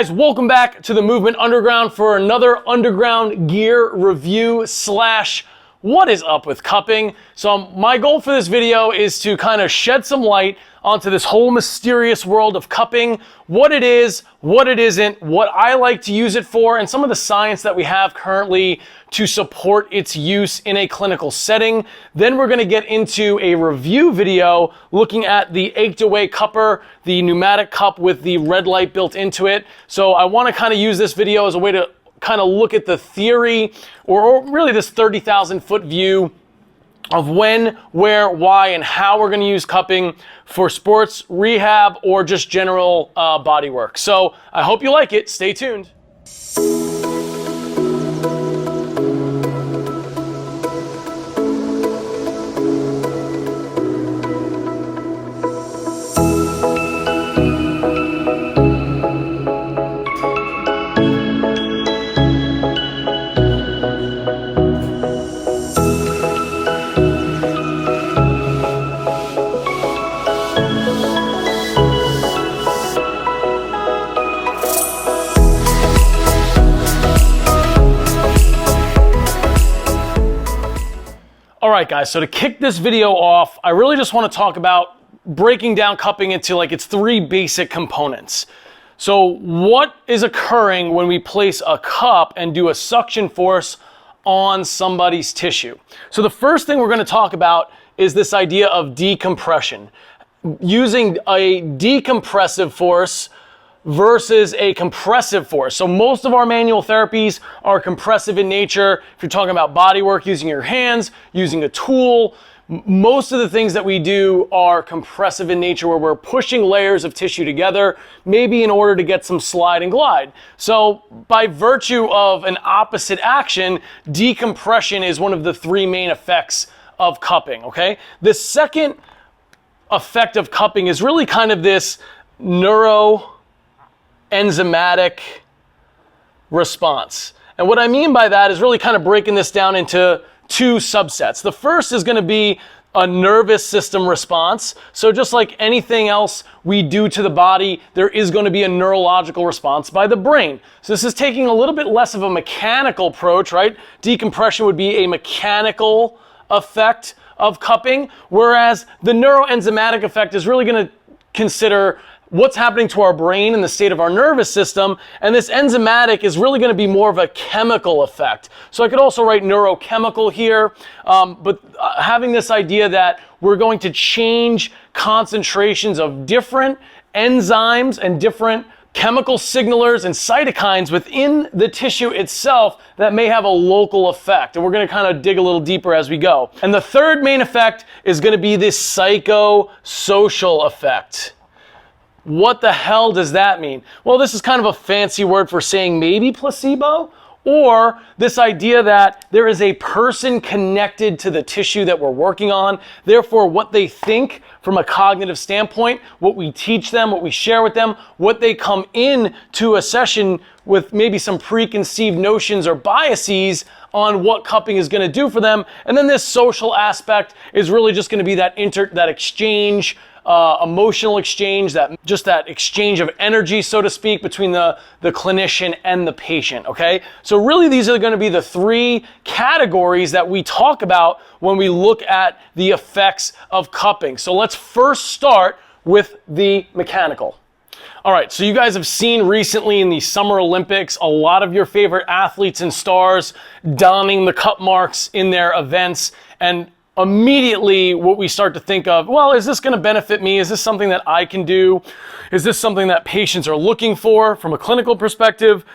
Guys, welcome back to the Movement Underground for another underground gear review slash what is up with cupping. So my goal for this video is to kind of shed some light onto this whole mysterious world of cupping, what it is, what it isn't, what I like to use it for, and some of the science that we have currently to support its use in a clinical setting. Then we're going to get into a review video looking at the AchedAway cupper, the pneumatic cup with the red light built into it. So I want to kind of use this video as a way to kind of look at the theory, or really this 30,000 foot view of when, where, why, and how we're going to use cupping for sports, rehab, or just general body work. So I hope you like it. Stay tuned. All right, guys, so to kick this video off, I really just want to talk about breaking down cupping into like its three basic components. So what is occurring when we place a cup and do a suction force on somebody's tissue? So the first thing we're going to talk about is this idea of decompression. Using a decompressive force versus a compressive force. So most of our manual therapies are compressive in nature. If you're talking about body work, using your hands, using a tool, most of the things that we do are compressive in nature, where we're pushing layers of tissue together, maybe in order to get some slide and glide. So by virtue of an opposite action, decompression is one of the three main effects of cupping, okay? The second effect of cupping is really kind of this neuroenzymatic response. And what I mean by that is really kind of breaking this down into two subsets. The first is going to be a nervous system response. So just like anything else we do to the body, there is going to be a neurological response by the brain. So this is taking a little bit less of a mechanical approach, right? Decompression would be a mechanical effect of cupping, whereas the neuroenzymatic effect is really going to consider what's happening to our brain and the state of our nervous system, and this enzymatic is really going to be more of a chemical effect. So I could also write neurochemical here, but having this idea that we're going to change concentrations of different enzymes and different chemical signalers and cytokines within the tissue itself that may have a local effect. And we're going to kind of dig a little deeper as we go. And the third main effect is going to be this psychosocial effect. What the hell does that mean? Well, this is kind of a fancy word for saying maybe placebo, or this idea that there is a person connected to the tissue that we're working on. Therefore, what they think from a cognitive standpoint, what we teach them, what we share with them, what they come in to a session with maybe some preconceived notions or biases on what cupping is going to do for them. And then this social aspect is really just going to be that exchange, emotional exchange, that exchange of energy, so to speak, between the clinician and the patient, okay? So really these are going to be the three categories that we talk about when we look at the effects of cupping. So let's first start with the mechanical. All right, so you guys have seen recently in the Summer Olympics, a lot of your favorite athletes and stars donning the cup marks in their events, and immediately what we start to think of, well, is this going to benefit me? Is this something that I can do? Is this something that patients are looking for from a clinical perspective?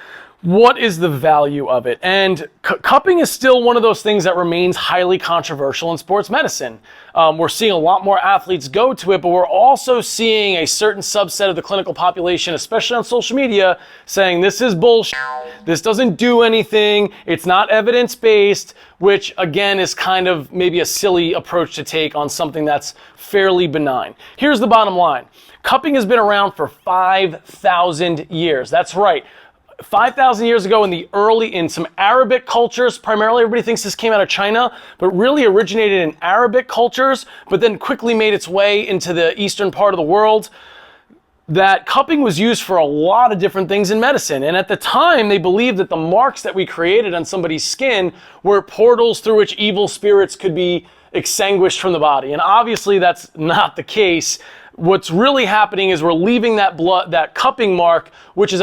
What is the value of it? And cupping is still one of those things that remains highly controversial in sports medicine. We're seeing a lot more athletes go to it, but we're also seeing a certain subset of the clinical population, especially on social media, saying this is bullshit, this doesn't do anything, it's not evidence-based, which again is kind of maybe a silly approach to take on something that's fairly benign. Here's the bottom line. Cupping has been around for 5,000 years. That's right. 5,000 years ago in some Arabic cultures, primarily everybody thinks this came out of China, but really originated in Arabic cultures, but then quickly made its way into the eastern part of the world. that cupping was used for a lot of different things in medicine. And at the time, they believed that the marks that we created on somebody's skin were portals through which evil spirits could be extinguished from the body. And obviously that's not the case. What's really happening is we're leaving that cupping mark, which is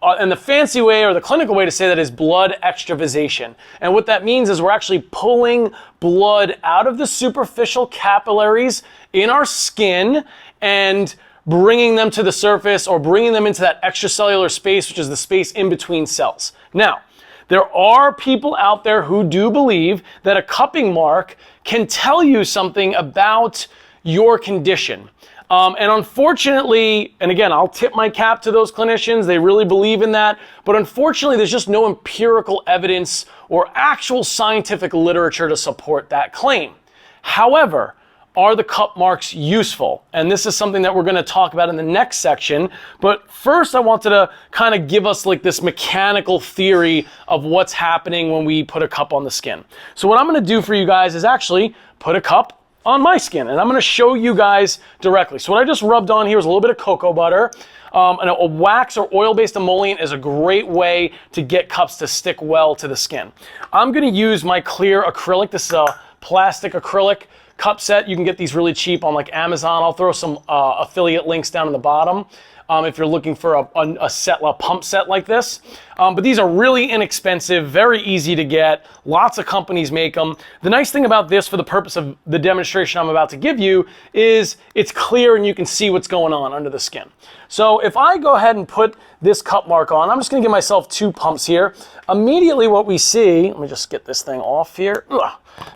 and the fancy way or the clinical way to say that is blood extravasation. And what that means is we're actually pulling blood out of the superficial capillaries in our skin and bringing them to the surface or bringing them into that extracellular space, which is the space in between cells. Now, there are people out there who do believe that a cupping mark can tell you something about your condition. And unfortunately, and again, I'll tip my cap to those clinicians, they really believe in that, but unfortunately there's just no empirical evidence or actual scientific literature to support that claim. However, are the cup marks useful? And this is something that we're going to talk about in the next section. But first I wanted to kind of give us like this mechanical theory of what's happening when we put a cup on the skin. So what I'm going to do for you guys is actually put a cup on my skin, and I'm going to show you guys directly. So what I just rubbed on here is a little bit of cocoa butter. And a wax or oil-based emollient is a great way to get cups to stick well to the skin. I'm going to use my clear acrylic. This is a plastic acrylic cup set. You can get these really cheap on like Amazon. I'll throw some affiliate links down in the bottom if you're looking for a pump set like this. But these are really inexpensive, very easy to get. Lots of companies make them. The nice thing about this, for the purpose of the demonstration I'm about to give you, is it's clear and you can see what's going on under the skin. So if I go ahead and put this cup mark on, I'm just going to give myself 2 pumps here. Immediately what we see, let me just get this thing off here.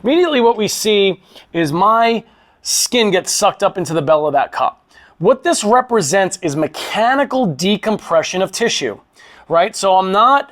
Immediately what we see is my skin gets sucked up into the belly of that cup. What this represents is mechanical decompression of tissue, right? So I'm not,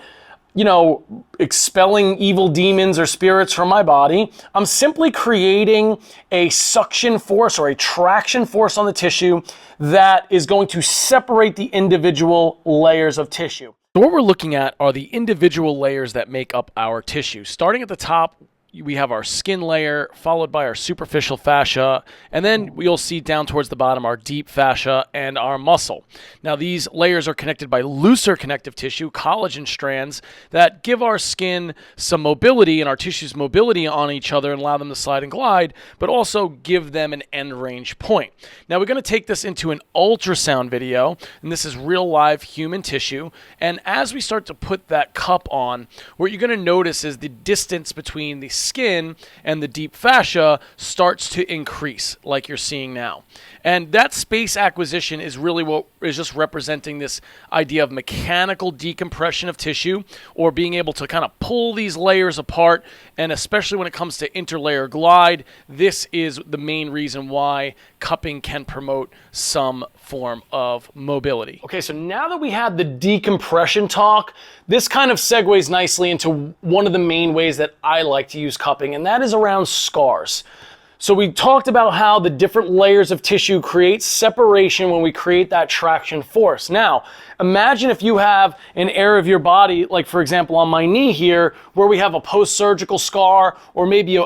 expelling evil demons or spirits from my body. I'm simply creating a suction force or a traction force on the tissue that is going to separate the individual layers of tissue. So what we're looking at are the individual layers that make up our tissue. Starting at the top, we have our skin layer, followed by our superficial fascia, and then you'll see down towards the bottom our deep fascia and our muscle. Now these layers are connected by looser connective tissue, collagen strands, that give our skin some mobility and our tissues mobility on each other and allow them to slide and glide, but also give them an end range point. Now we're going to take this into an ultrasound video, and this is real live human tissue, and as we start to put that cup on, what you're going to notice is the distance between the skin and the deep fascia starts to increase, like you're seeing now. And that space acquisition is really what is just representing this idea of mechanical decompression of tissue, or being able to kind of pull these layers apart. And especially when it comes to interlayer glide, this is the main reason why cupping can promote some form of mobility. Okay, so now that we had the decompression talk, this kind of segues nicely into one of the main ways that I like to use cupping, and that is around scars. So we talked about how the different layers of tissue create separation when we create that traction force. Now, imagine if you have an area of your body, like for example on my knee here, where we have a post-surgical scar or maybe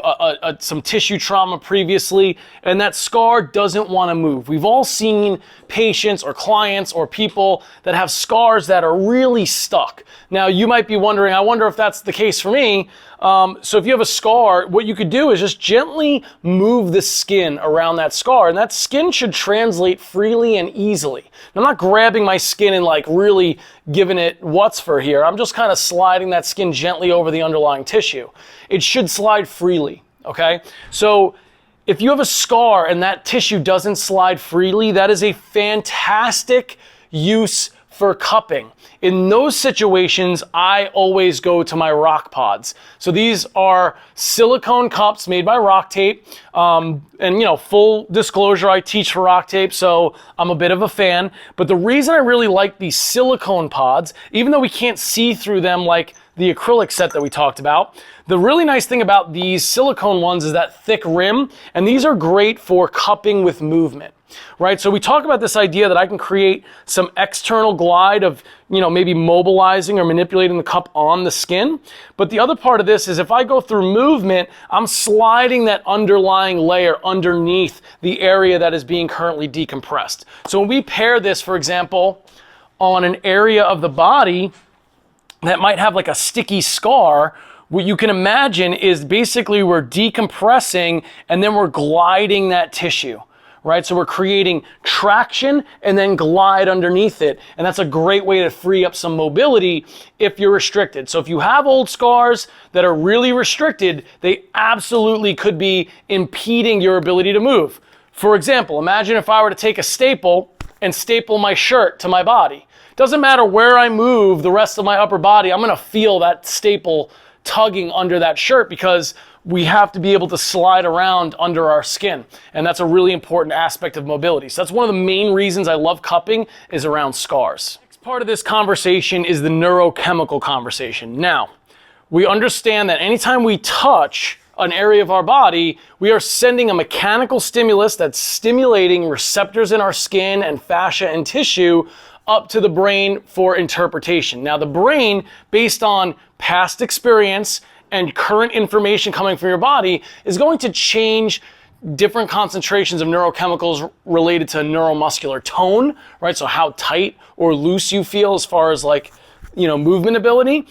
some tissue trauma previously, and that scar doesn't want to move. We've all seen patients or clients or people that have scars that are really stuck. Now, you might be wondering, I wonder if that's the case for me. So if you have a scar, what you could do is just gently move the skin around that scar, and that skin should translate freely and easily. I'm not grabbing my skin and like really giving it what's for here. I'm just kind of sliding that skin gently over the underlying tissue. It should slide freely, okay? So if you have a scar and that tissue doesn't slide freely, that is a fantastic use for cupping. In those situations, I always go to my rock pods. So these are silicone cups made by Rock Tape. And full disclosure, I teach for Rock Tape, so I'm a bit of a fan. But the reason I really like these silicone pods, even though we can't see through them like the acrylic set that we talked about, the really nice thing about these silicone ones is that thick rim, and these are great for cupping with movement. right? So we talk about this idea that I can create some external glide of, maybe mobilizing or manipulating the cup on the skin. But the other part of this is if I go through movement, I'm sliding that underlying layer underneath the area that is being currently decompressed. So when we pair this, for example, on an area of the body that might have like a sticky scar, what you can imagine is basically we're decompressing and then we're gliding that tissue, right? So we're creating traction and then glide underneath it. And that's a great way to free up some mobility if you're restricted. So if you have old scars that are really restricted, they absolutely could be impeding your ability to move. For example, imagine if I were to take a staple and staple my shirt to my body. Doesn't matter where I move the rest of my upper body, I'm gonna feel that staple tugging under that shirt because we have to be able to slide around under our skin. And that's a really important aspect of mobility. So that's one of the main reasons I love cupping is around scars. Next part of this conversation is the neurochemical conversation. Now, we understand that anytime we touch an area of our body, we are sending a mechanical stimulus that's stimulating receptors in our skin and fascia and tissue up to the brain for interpretation. Now the brain, based on past experience and current information coming from your body, is going to change different concentrations of neurochemicals related to neuromuscular tone, right? So how tight or loose you feel as far as movement ability.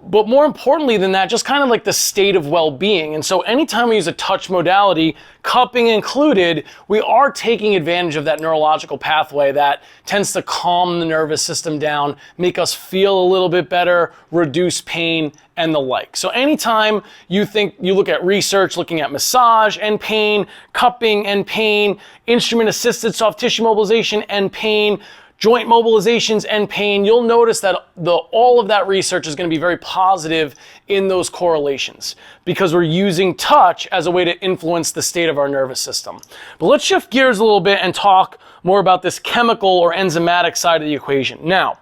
But more importantly than that, just kind of like the state of well-being. And so anytime we use a touch modality, cupping included, we are taking advantage of that neurological pathway that tends to calm the nervous system down, make us feel a little bit better, reduce pain, and the like. So anytime you look at research, looking at massage and pain, cupping and pain, instrument-assisted soft tissue mobilization and pain, joint mobilizations and pain, you'll notice that all of that research is going to be very positive in those correlations because we're using touch as a way to influence the state of our nervous system. But let's shift gears a little bit and talk more about this chemical or enzymatic side of the equation. Now,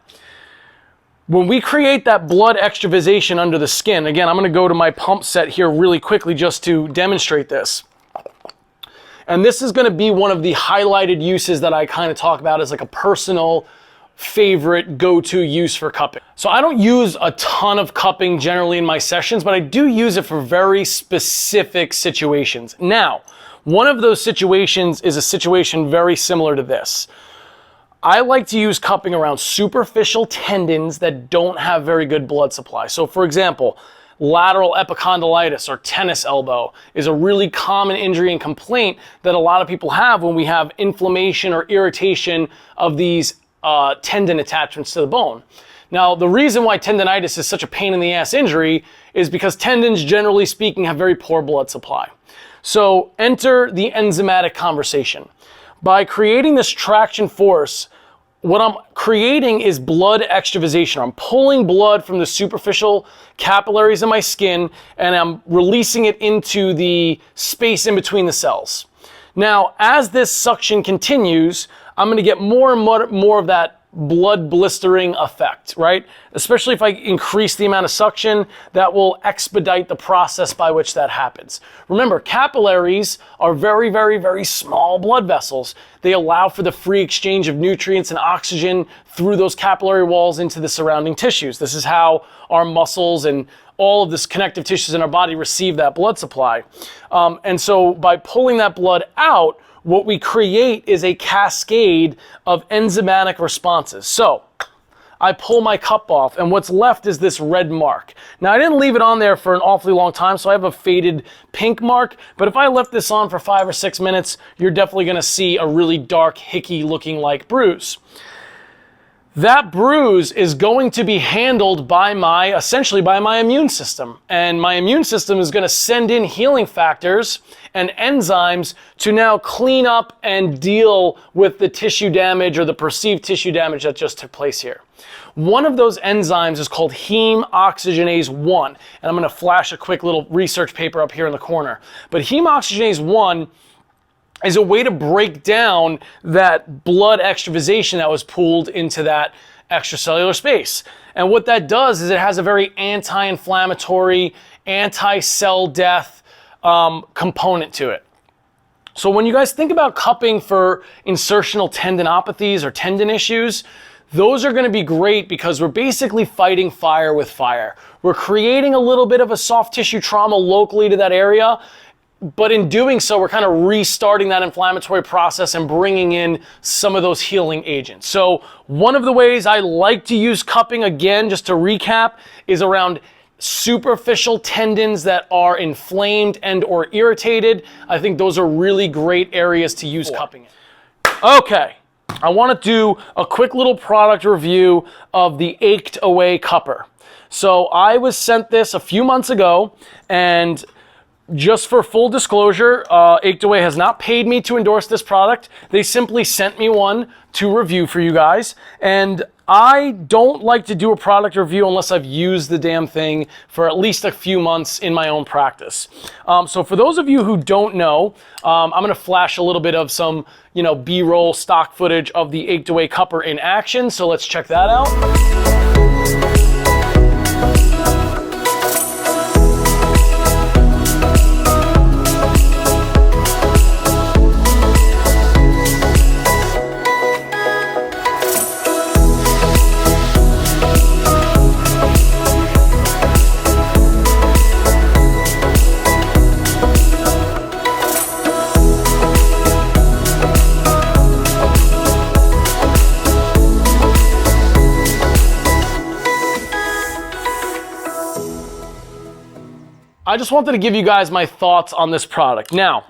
when we create that blood extravasation under the skin, again, I'm going to go to my pump set here really quickly just to demonstrate this. And this is going to be one of the highlighted uses that I kind of talk about as like a personal favorite go-to use for cupping. So I don't use a ton of cupping generally in my sessions, but I do use it for very specific situations. Now, one of those situations is a situation very similar to this. I like to use cupping around superficial tendons that don't have very good blood supply. So for example, lateral epicondylitis or tennis elbow is a really common injury and complaint that a lot of people have when we have inflammation or irritation of these tendon attachments to the bone. Now, the reason why tendonitis is such a pain in the ass injury is because tendons, generally speaking, have very poor blood supply. So enter the enzymatic conversation. By creating this traction force, what I'm creating is blood extravasation. I'm pulling blood from the superficial capillaries in my skin and I'm releasing it into the space in between the cells. Now, as this suction continues, I'm going to get more and more of that blood blistering effect, right? Especially if I increase the amount of suction, that will expedite the process by which that happens. Remember, capillaries are very, very, very small blood vessels. They allow for the free exchange of nutrients and oxygen through those capillary walls into the surrounding tissues. This is how our muscles and all of this connective tissues in our body receive that blood supply. And so by pulling that blood out, what we create is a cascade of enzymatic responses. So I pull my cup off and what's left is this red mark. Now I didn't leave it on there for an awfully long time, so I have a faded pink mark, but if I left this on for 5 or 6 minutes, you're definitely gonna see a really dark, hickey looking like bruise. That bruise is going to be handled essentially by my immune system. And my immune system is going to send in healing factors and enzymes to now clean up and deal with the tissue damage or the perceived tissue damage that just took place here. One of those enzymes is called heme oxygenase 1. And I'm going to flash a quick little research paper up here in the corner. But heme oxygenase 1 is a way to break down that blood extravasation that was pooled into that extracellular space. And what that does is it has a very anti-inflammatory, anti-cell death component to it. So when you guys think about cupping for insertional tendinopathies or tendon issues, those are going to be great because we're basically fighting fire with fire. We're creating a little bit of a soft tissue trauma locally to that area, but in doing so, we're kind of restarting that inflammatory process and bringing in some of those healing agents. So one of the ways I like to use cupping, again, just to recap, is around superficial tendons that are inflamed and or irritated. I think those are really great areas to use cupping in. Okay, I want to do a quick little product review of the AchedAway cupper. So I was sent this a few months ago, and just for full disclosure, AchedAway has not paid me to endorse this product. They simply sent me one to review for you guys. And I don't like to do a product review unless I've used the damn thing for at least a few months in my own practice. So for those of you who don't know, I'm going to flash a little bit of some, B-roll stock footage of the AchedAway cupper in action. So let's check that out. I just wanted to give you guys my thoughts on this product. Now,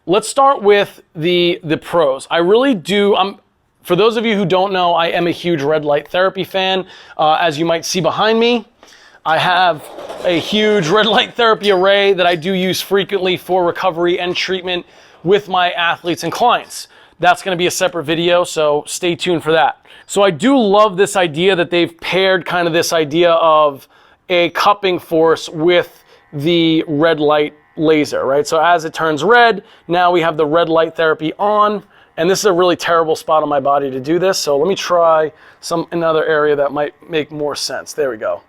let's start with the pros. I really do, for those of you who don't know, I am a huge red light therapy fan. As you might see behind me, I have a huge red light therapy array that I do use frequently for recovery and treatment with my athletes and clients. That's going to be a separate video, so stay tuned for that. So I do love this idea that they've paired kind of this idea of a cupping force with the red light laser, right? So as it turns red, now we have the red light therapy on, and this is a really terrible spot on my body to do this. So let me try another area that might make more sense. There we go.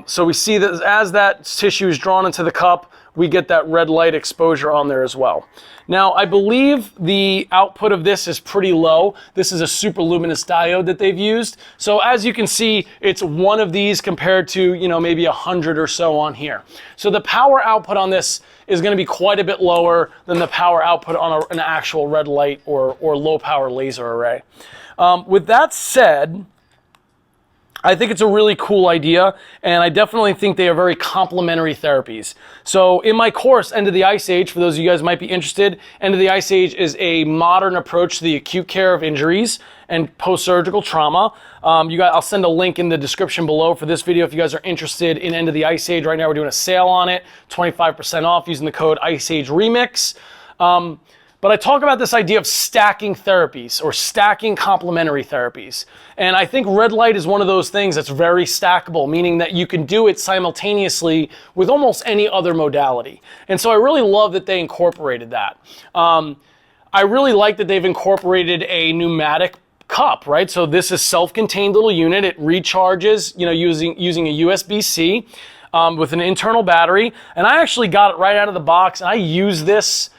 So we see that as that tissue is drawn into the cup, we get that red light exposure on there as well. Now, I believe the output of this is pretty low. This is a super luminous diode that they've used. So as you can see, it's one of these compared to, maybe 100 or so on here. So the power output on this is going to be quite a bit lower than the power output on an actual red light or low power laser array. With that said, I think it's a really cool idea, and I definitely think they are very complementary therapies. So in my course, End of the Ice Age, for those of you guys who might be interested, End of the Ice Age is a modern approach to the acute care of injuries and post-surgical trauma. I'll send a link in the description below for this video if you guys are interested in End of the Ice Age. Right now we're doing a sale on it, 25% off using the code IceAgeRemix. But I talk about this idea of stacking therapies or stacking complementary therapies. And I think red light is one of those things that's very stackable, meaning that you can do it simultaneously with almost any other modality. And so I really love that they incorporated that. I really like that they've incorporated a pneumatic cup, right? So this is self-contained little unit. It recharges, using a USB-C with an internal battery. And I actually got it right out of the box, and I use this.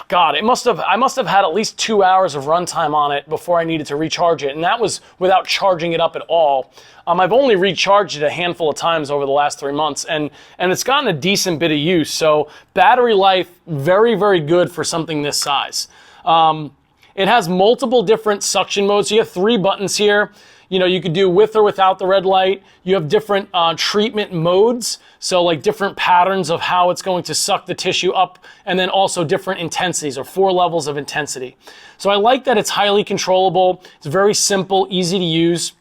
God, I must have had at least 2 hours of runtime on it before I needed to recharge it, and that was without charging it up at all. I've only recharged it a handful of times over the last 3 months, and it's gotten a decent bit of use. So battery life, very, very good for something this size. It has multiple different suction modes. So you have 3 buttons here. You could do with or without the red light. You have different treatment modes, so like different patterns of how it's going to suck the tissue up, and then also different intensities or 4 levels of intensity. So I like that it's highly controllable. It's very simple, easy to use.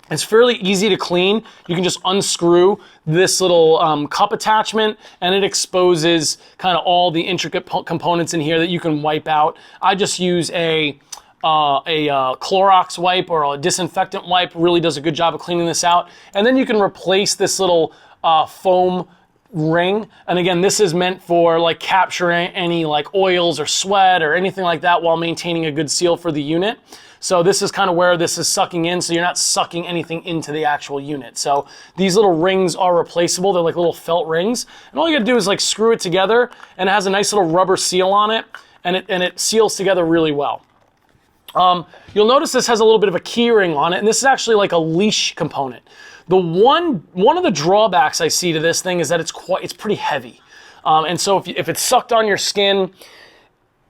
It's fairly easy to clean. You can just unscrew this little cup attachment, and it exposes kind of all the intricate components in here that you can wipe out. I just use a Clorox wipe or a disinfectant wipe. Really does a good job of cleaning this out. And then you can replace this little foam ring. And again, this is meant for like capturing any like oils or sweat or anything like that while maintaining a good seal for the unit. So this is kind of where this is sucking in, so you're not sucking anything into the actual unit. So these little rings are replaceable. They're like little felt rings. And all you gotta do is like screw it together, and it has a nice little rubber seal on it, and it seals together really well. You'll notice this has a little bit of a key ring on it, and this is actually like a leash component. The one of the drawbacks I see to this thing is that it's pretty heavy. And so if it's sucked on your skin,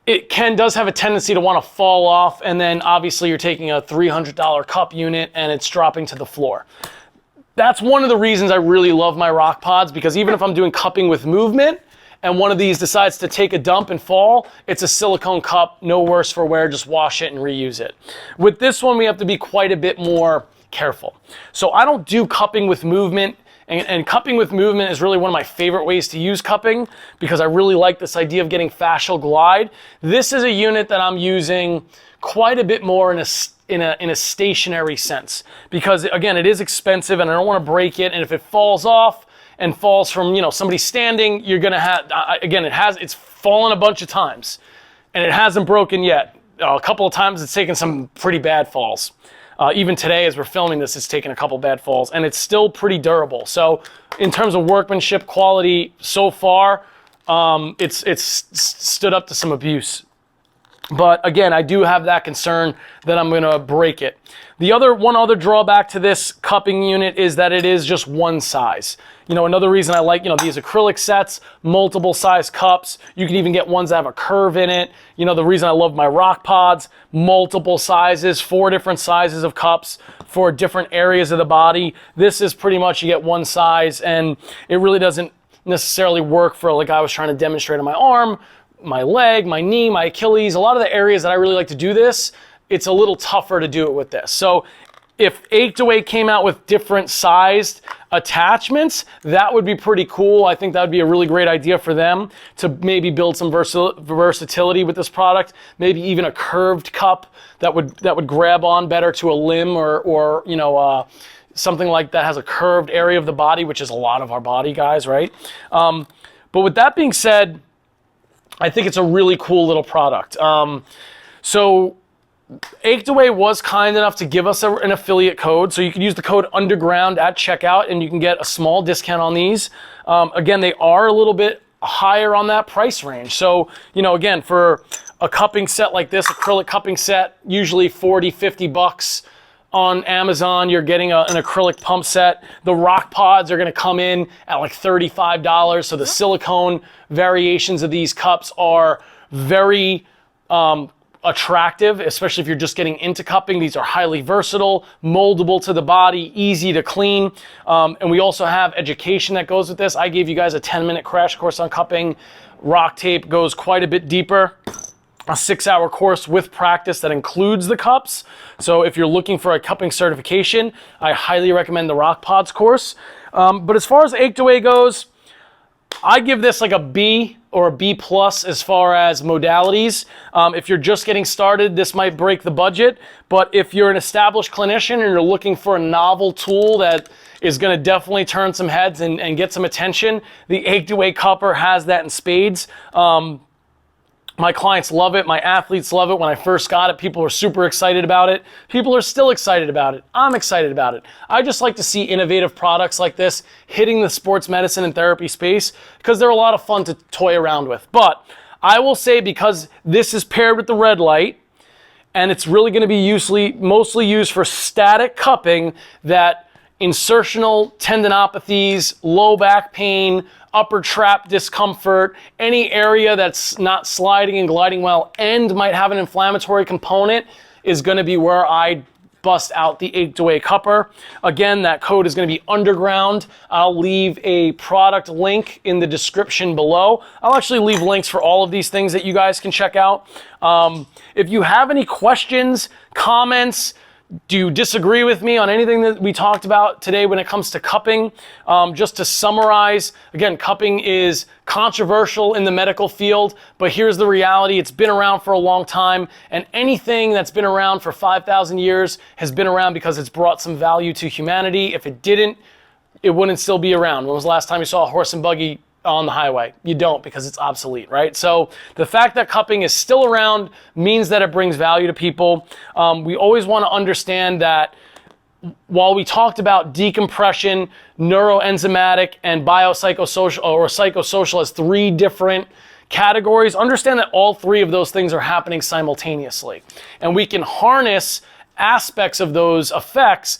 it does have a tendency to want to fall off, and then obviously you're taking a $300 cup unit and it's dropping to the floor. That's one of the reasons I really love my rock pods, because even if I'm doing cupping with movement and one of these decides to take a dump and fall, it's a silicone cup, no worse for wear, just wash it and reuse it. With this one, we have to be quite a bit more careful. So I don't do cupping with movement, and cupping with movement is really one of my favorite ways to use cupping, because I really like this idea of getting fascial glide. This is a unit that I'm using quite a bit more in a stationary sense, because again, it is expensive and I don't want to break it, and if it falls off and falls from, somebody standing, you're gonna have, again, it's fallen a bunch of times and it hasn't broken yet. A couple of times it's taken some pretty bad falls. Even today, as we're filming this, it's taken a couple bad falls, and it's still pretty durable. So in terms of workmanship quality so far, it's stood up to some abuse. But again, I do have that concern that I'm gonna break it. One other drawback to this cupping unit is that it is just one size. Another reason I like, these acrylic sets, multiple size cups. You can even get ones that have a curve in it. The reason I love my rock pods, multiple sizes, 4 different sizes of cups for different areas of the body. This is pretty much, you get one size, and it really doesn't necessarily work for, like I was trying to demonstrate on my arm, my leg, my knee, my Achilles. A lot of the areas that I really like to do this, it's a little tougher to do it with this. So if AchedAway came out with different sized attachments, that would be pretty cool. I think that would be a really great idea for them to maybe build some versatility with this product. Maybe even a curved cup that would grab on better to a limb, or something like that has a curved area of the body, which is a lot of our body, guys, right? But with that being said, I think it's a really cool little product. So AchedAway was kind enough to give us an affiliate code, so you can use the code underground at checkout and you can get a small discount on these. Again, they are a little bit higher on that price range. So, again, for a cupping set like this, acrylic cupping set, usually 40, 50 bucks. On Amazon, you're getting an acrylic pump set. The rock pods are gonna come in at like $35. So the silicone variations of these cups are very attractive, especially if you're just getting into cupping. These are highly versatile, moldable to the body, easy to clean. And we also have education that goes with this. I gave you guys a 10-minute crash course on cupping. Rock tape goes quite a bit deeper. A 6-hour course with practice that includes the cups. So if you're looking for a cupping certification, I highly recommend the Rock Pods course. But as far as AchedAway goes, I give this like a B or a B plus as far as modalities. If you're just getting started, this might break the budget. But if you're an established clinician and you're looking for a novel tool that is going to definitely turn some heads and get some attention, the AchedAway cupper has that in spades. My clients love it. My athletes love it. When I first got it, people were super excited about it. People are still excited about it. I'm excited about it. I just like to see innovative products like this hitting the sports medicine and therapy space, because they're a lot of fun to toy around with. But I will say, because this is paired with the red light, and it's really going to be mostly used for static cupping, that insertional tendinopathies, low back pain, upper trap discomfort, any area that's not sliding and gliding well and might have an inflammatory component is going to be where I bust out the AchedAway cupper. Again, that code is going to be underground. I'll leave a product link in the description below. I'll actually leave links for all of these things that you guys can check out. If you have any questions, comments, do you disagree with me on anything that we talked about today when it comes to cupping? Just to summarize, again, cupping is controversial in the medical field, but here's the reality. It's been around for a long time, and anything that's been around for 5,000 years has been around because it's brought some value to humanity. If it didn't, it wouldn't still be around. When was the last time you saw a horse and buggy on the highway. You don't, because it's obsolete, right? So the fact that cupping is still around means that it brings value to people. We always want to understand that while we talked about decompression, neuroenzymatic, and biopsychosocial or psychosocial as 3 different categories, understand that all 3 of those things are happening simultaneously. And we can harness aspects of those effects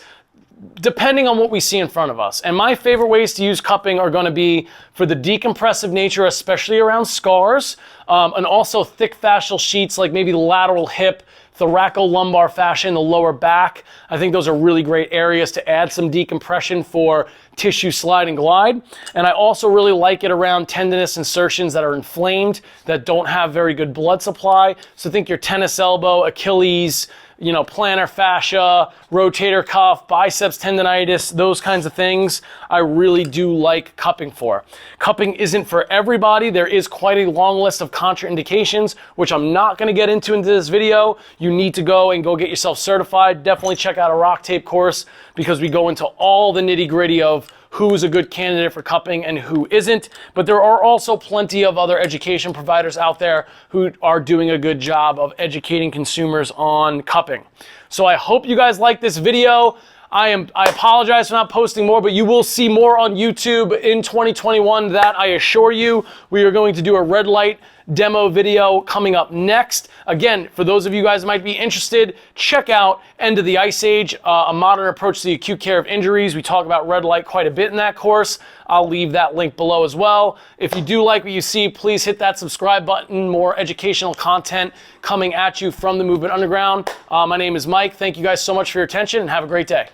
depending on what we see in front of us. And my favorite ways to use cupping are going to be for the decompressive nature, especially around scars, and also thick fascial sheets like maybe the lateral hip, thoracolumbar fascia in the lower back. I think those are really great areas to add some decompression for tissue slide and glide. And I also really like it around tendinous insertions that are inflamed, that don't have very good blood supply. So think your tennis elbow, Achilles, plantar fascia, rotator cuff, biceps tendonitis, those kinds of things, I really do like cupping for. Cupping isn't for everybody. There is quite a long list of contraindications, which I'm not going to get into this video. You need to go get yourself certified. Definitely check out a rock tape course, because we go into all the nitty-gritty of who's a good candidate for cupping and who isn't. But there are also plenty of other education providers out there who are doing a good job of educating consumers on cupping. So I hope you guys like this video. I apologize for not posting more, but you will see more on YouTube in 2021, that I assure you. We are going to do a red light demo video coming up next. Again, for those of you guys who might be interested, check out End of the Ice Age, a modern approach to the acute care of injuries. We talk about red light quite a bit in that course. I'll leave that link below as well. If you do like what you see, please hit that subscribe button. More educational content coming at you from the Movement Underground. My name is Mike. Thank you guys so much for your attention, and have a great day.